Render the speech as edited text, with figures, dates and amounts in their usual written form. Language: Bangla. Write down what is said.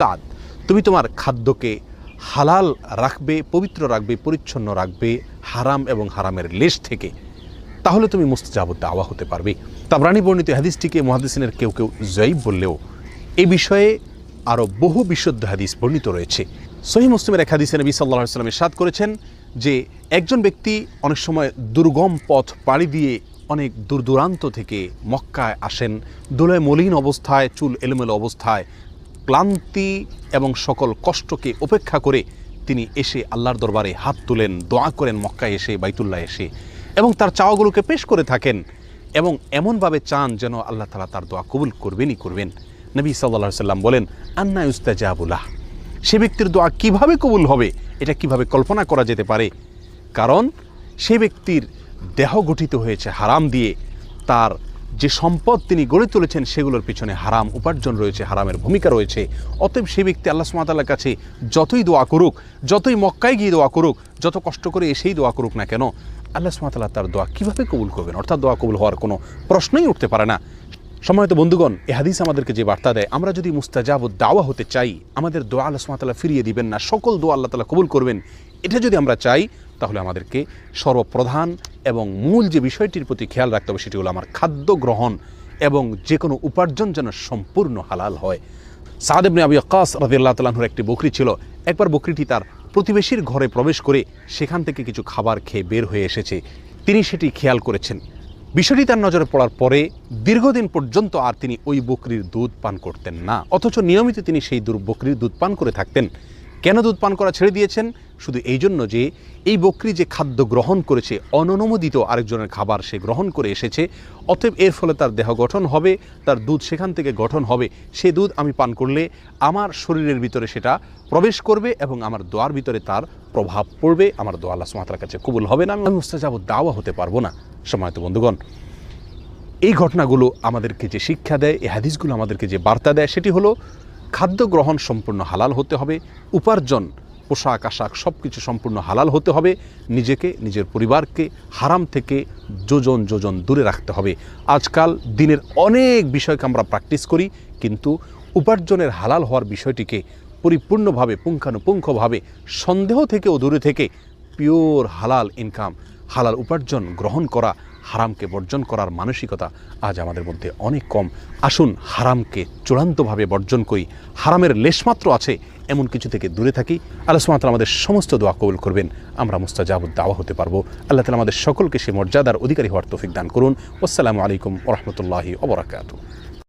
তাদ তুমি তোমার খাদ্যকে হালাল রাখবে, পবিত্র রাখবে, পরিচ্ছন্ন রাখবে হারাম এবং হারামের লেশ থেকে, তাহলে তুমি মুস্তাজাবুদ দাওয়া হতে পারবে। তাবরানী বর্ণিত হাদিসটিকে মুহাদ্দিসিনের কেউ কেউ জয়ীফ বললেও এই বিষয়ে আরও বহু বিশুদ্ধ হাদিস বর্ণিত রয়েছে। সহিহ মুসলিমের এক হাদিসে নবী সাল্লাল্লাহু আলাইহি ওয়াসাল্লাম ইরশাদ করেছেন যে একজন ব্যক্তি অনেক সময় দুর্গম পথ পাড়ি দিয়ে অনেক দূর দূরান্ত থেকে মক্কায় আসেন, ধুলায় মলিন অবস্থায়, চুল এলোমেলো অবস্থায়, ক্লান্তি এবং সকল কষ্টকে উপেক্ষা করে তিনি এসে আল্লাহর দরবারে হাত তুলেন, দোয়া করেন মক্কায় এসে, বাইতুল্লাহ এসে, এবং তার চাওয়াগুলোকে পেশ করে থাকেন এবং এমনভাবে চান যেন আল্লাহ তাআলা তার দোয়া কবুল করবেনই করবেন। নবী সাল্লাল্লাহু আলাইহি ওয়াসাল্লাম বলেন, আন্না ইউস্তাজাবু লাহ, সে ব্যক্তির দোয়া কিভাবে কবুল হবে এটা কিভাবে কল্পনা করা যেতে পারে? কারণ সে ব্যক্তির দেহ গঠিত হয়েছে হারাম দিয়ে, তার যে সম্পদ তিনি গড়ে তুলেছেন সেগুলোর পিছনে হারাম উপার্জন রয়েছে, হারামের ভূমিকা রয়েছে। অতএব সেই ব্যক্তি আল্লাহ সুবহানাহু ওয়া তাআলার কাছে যতই দোয়া করুক, যতই মক্কায় গিয়ে দোয়া করুক, যত কষ্ট করে এসেই দোয়া করুক না কেন, আল্লাহ সুবহানাহু ওয়া তাআলা তার দোয়া কীভাবে কবুল করবেন? অর্থাৎ দোয়া কবুল হওয়ার কোনো প্রশ্নই উঠতে পারে না। সম্মানিত বন্ধুগণ, এই হাদিস আমাদেরকে যে বার্তা দেয়, আমরা যদি মুস্তাজাবুদ দাওয়া হতে চাই, আমাদের দোয়া আল্লাহ সুবহানাহু ওয়া তাআলা ফিরিয়ে দিবেন না, সকল দোয়া আল্লাহ তাআলা কবুল করবেন, এটা যদি আমরা চাই, তাহলে আমাদেরকে সর্বপ্রধান এবং মূল যে বিষয়টির প্রতি খেয়াল রাখতে হবে সেটি হলো আমার খাদ্য গ্রহণ এবং যে কোনো উপার্জন যেন সম্পূর্ণ হালাল হয়। সাদ ইবনে আবি ওয়াক্কাস রাদিয়াল্লাহু তাআলা আনহুর একটি বকরি ছিল। একবার বকরিটি তার প্রতিবেশীর ঘরে প্রবেশ করে সেখান থেকে কিছু খাবার খেয়ে বের হয়ে এসেছে। তিনি সেটি খেয়াল করেছেন। বিষয়টি তার নজরে পড়ার পরে দীর্ঘদিন পর্যন্ত আর তিনি ওই বকরির দুধ পান করতেন না, অথচ নিয়মিত তিনি সেই বকরির দুধ পান করে থাকতেন। কেন দুধ পান করা ছেড়ে দিয়েছেন? শুধু এই জন্য যে এই বকরি যে খাদ্য গ্রহণ করেছে, অননুমোদিত আরেকজনের খাবার সে গ্রহণ করে এসেছে, অতএব এর ফলে তার দেহ গঠন হবে, তার দুধ সেখান থেকে গঠন হবে, সে দুধ আমি পান করলে আমার শরীরের ভিতরে সেটা প্রবেশ করবে এবং আমার দোয়ার ভিতরে তার প্রভাব পড়বে, আমার দোয়া আল্লাহ সুবহানাহু ওয়া তাআলার কাছে কবুল হবে না, আমি মুস্তাজাবুদ দাওয়া হতে পারবো না। সম্মানিত বন্ধুগণ, এই ঘটনাগুলো আমাদেরকে যে শিক্ষা দেয়, এই হাদিসগুলো আমাদেরকে যে বার্তা দেয়, সেটি হলো খাদ্য গ্রহণ সম্পূর্ণ হালাল হতে হবে, উপার্জন, পোশাক আশাক সব কিছু সম্পূর্ণ হালাল হতে হবে, নিজেকে, নিজের পরিবারকে হারাম থেকে যোজন যোজন দূরে রাখতে হবে। আজকাল দিনের অনেক বিষয়কে আমরা প্র্যাকটিস করি, কিন্তু উপার্জনের হালাল হওয়ার বিষয়টিকে পরিপূর্ণভাবে, পুঙ্খানুপুঙ্খভাবে, সন্দেহ থেকেও দূরে থেকে পিওর হালাল ইনকাম, হালাল উপার্জন গ্রহণ করা, হারামকে বর্জন করার মানসিকতা আজ আমাদের মধ্যে অনেক কম। আসুন হারামকে চূড়ান্তভাবে বর্জন করি, হারামের লেশমাত্র আছে এমন কিছু থেকে দূরে থাকি। আল্লাহ সুবহানাহু ওয়া তাআলা আমাদের সমস্ত দোয়া কবুল করবেন, আমরা মুস্তাজাবুদ দাওয়া হতে পারবো। আল্লাহ তাআলা আমাদের সকলকে সে মর্যাদার অধিকারী হওয়ার তৌফিক দান করুন। আসসালামু আলাইকুম ওয়া রাহমাতুল্লাহি ওয়া বারাকাতুহু।